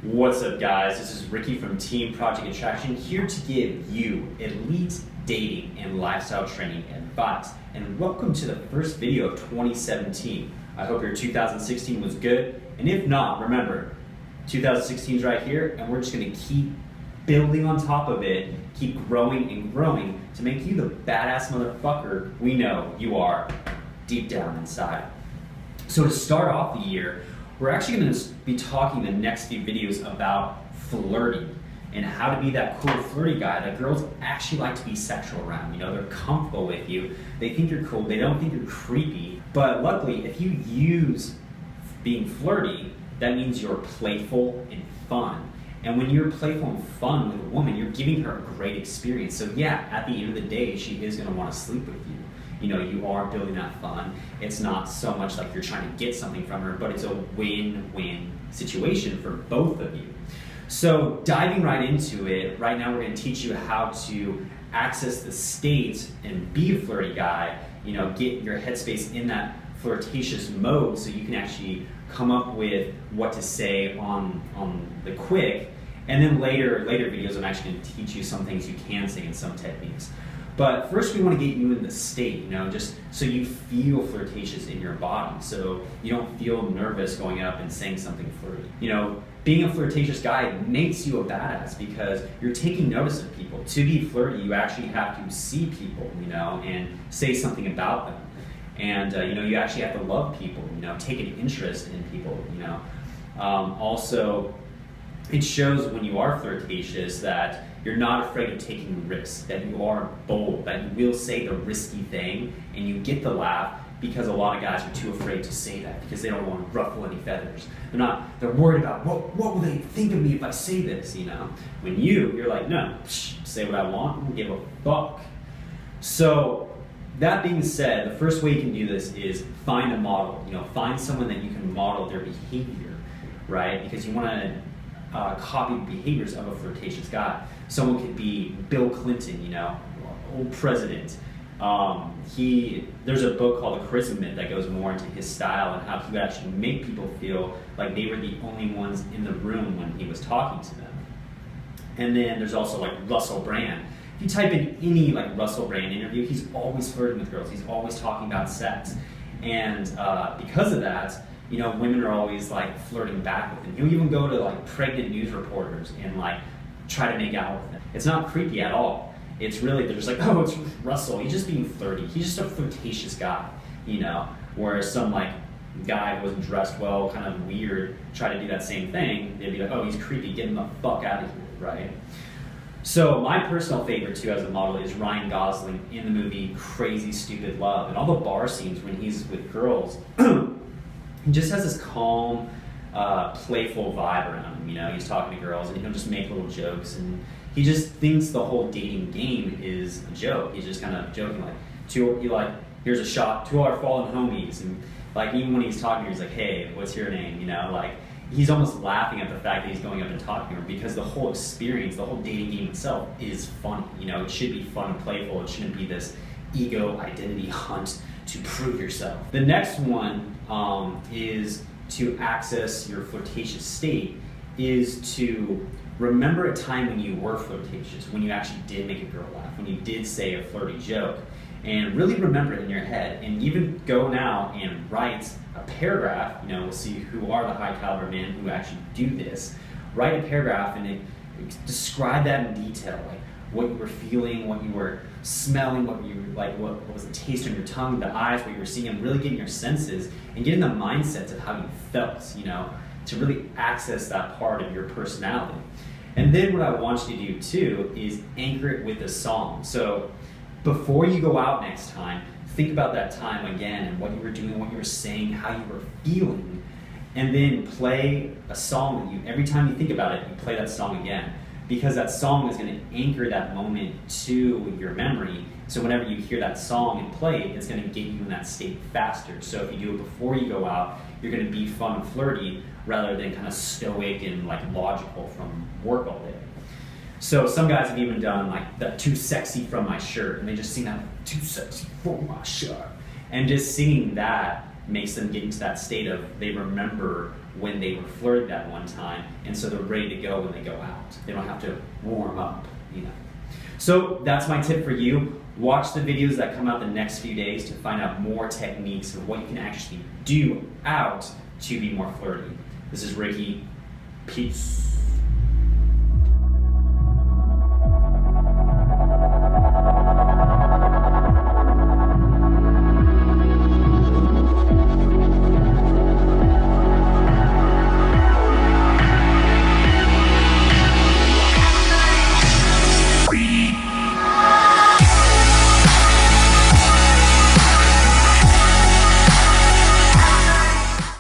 What's up, guys? This is Ricky from Team Project Attraction, here to give you elite dating and lifestyle training advice. And welcome to the first video of 2017. I hope your 2016 was good. And if not, remember, 2016 is right here, and we're just going to keep building on top of it, keep growing and growing to make you the badass motherfucker we know you are deep down inside. So to start off the year, we're actually going to be talking the next few videos about flirting and how to be that cool flirty guy that girls actually like to be sexual around. You know, they're comfortable with you, they think you're cool, they don't think you're creepy. But luckily, if you use being flirty, that means you're playful and fun. And when you're playful and fun with a woman, you're giving her a great experience. So yeah, at the end of the day, she is going to want to sleep with you. You know, you are building that fun. It's not so much like you're trying to get something from her, but it's a win-win situation for both of you. So diving right into it, right now we're going to teach you how to access the state and be a flirty guy, you know, get your headspace in that flirtatious mode so you can actually come up with what to say on the quick. And then later videos, I'm actually going to teach you some things you can say and some techniques. But first we want to get you in the state, you know, just so you feel flirtatious in your body, so you don't feel nervous going up and saying something flirty. You know, being a flirtatious guy makes you a badass because you're taking notice of people. To be flirty, you actually have to see people, you know, and say something about them. And, you know, you actually have to love people, you know, take an interest in people, you know. Also, it shows when you are flirtatious that you're not afraid of taking risks, that you are bold, that you will say the risky thing and you get the laugh, because a lot of guys are too afraid to say that because they don't want to ruffle any feathers. They're worried about what will they think of me if I say this, you know. When you're like, no, say what I want, I don't give a fuck. So that being said, the first way you can do this is find a model, you know, find someone that you can model their behavior, right? Because you want to copy the behaviors of a flirtatious guy. Someone could be Bill Clinton, you know, old president. There's a book called The Charisma Myth that goes more into his style and how he would actually make people feel like they were the only ones in the room when he was talking to them. And then there's also like Russell Brand. If you type in any like Russell Brand interview, he's always flirting with girls. He's always talking about sex. And because of that, you know, women are always like flirting back with him. He'll even go to like pregnant news reporters and like try to make out with them. It's not creepy at all. It's really, they're just like, oh, it's Russell. He's just being flirty. He's just a flirtatious guy, you know. Whereas some like guy who wasn't dressed well, kind of weird, try to do that same thing, they'd be like, oh, he's creepy. Get him the fuck out of here, right? So my personal favorite too as a model is Ryan Gosling in the movie Crazy Stupid Love. And all the bar scenes when he's with girls, he just has this calm, playful vibe around him. You know, he's talking to girls and he'll just make little jokes, and he just thinks the whole dating game is a joke. He's just kind of joking, here's a shot to our fallen homies, and like even when he's talking, he's like, hey, what's your name? You know, like he's almost laughing at the fact that he's going up and talking to her because the whole experience, the whole dating game itself is funny. You know, it should be fun and playful. It shouldn't be this ego identity hunt to prove yourself. The next one is to access your flirtatious state is to remember a time when you were flirtatious, when you actually did make a girl laugh, when you did say a flirty joke, and really remember it in your head. And even go now and write a paragraph. You know, we'll see who are the high caliber men who actually do this. Write a paragraph and describe that in detail, like what you were feeling, what you were smelling, what was the taste on your tongue, the eyes, what you were seeing, and really getting your senses and getting the mindsets of how you felt, you know, to really access that part of your personality. And then what I want you to do too is anchor it with a song. So before you go out next time, think about that time again and what you were doing, what you were saying, how you were feeling, and then play a song that every time you think about it, you play that song again. Because that song is going to anchor that moment to your memory. So whenever you hear that song and play it, it's going to get you in that state faster. So if you do it before you go out, you're going to be fun and flirty rather than kind of stoic and like logical from work all day. So some guys have even done like the too sexy from my shirt, and they just sing that too sexy from my shirt. And just singing that makes them get into that state of they remember when they were flirted that one time, and so they're ready to go when they go out. They don't have to warm up, you know. So that's my tip for you. Watch the videos that come out the next few days to find out more techniques of what you can actually do out to be more flirty. This is Ricky. Peace.